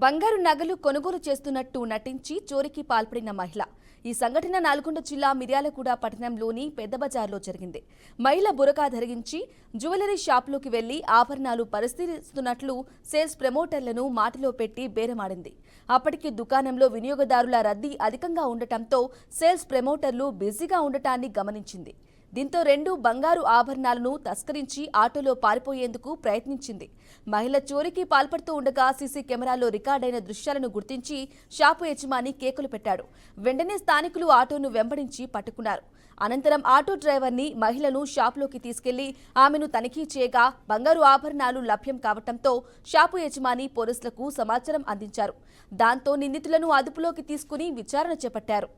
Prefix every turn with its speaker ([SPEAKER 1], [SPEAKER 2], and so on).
[SPEAKER 1] బంగారు నగలు కొనుగోలు చేస్తున్నట్టు నటించి చోరీకి పాల్పడిన మహిళ. ఈ సంఘటన నల్గొండ జిల్లా మిర్యాలగూడ పట్టణంలోని పెద్ద బజార్లో జరిగింది. మహిళ బురకా ధరించి జ్యువెలరీ షాప్లోకి వెళ్లి ఆభరణాలు పరిశీలిస్తున్నట్లు సేల్స్ ప్రమోటర్లను మాటలో పెట్టి బేరమాడింది. అప్పటికి దుకాణంలో వినియోగదారుల రద్దీ అధికంగా ఉండటంతో సేల్స్ ప్రమోటర్లు బిజీగా ఉండటాన్ని గమనించింది. దీంతో 2 బంగారు ఆభరణాలను తస్కరించి ఆటోలో పారిపోయేందుకు ప్రయత్నించింది. మహిళ చోరీకి పాల్పడుతూ ఉండగా సీసీ కెమెరాలో రికార్డైన దృశ్యాలను గుర్తించి షాపు యజమాని కేకులు పెట్టాడు. వెంటనే స్థానికులు ఆటోను వెంబడించి పట్టుకున్నారు. అనంతరం ఆటో డ్రైవర్ని మహిళను షాపులోకి తీసుకెళ్లి ఆమెను తనిఖీ చేయగా బంగారు ఆభరణాలు లభ్యం కావడంతో షాపు యజమాని పోలీసులకు సమాచారం అందించారు. దాంతో నిందితులను అదుపులోకి తీసుకుని విచారణ చేపట్టారు.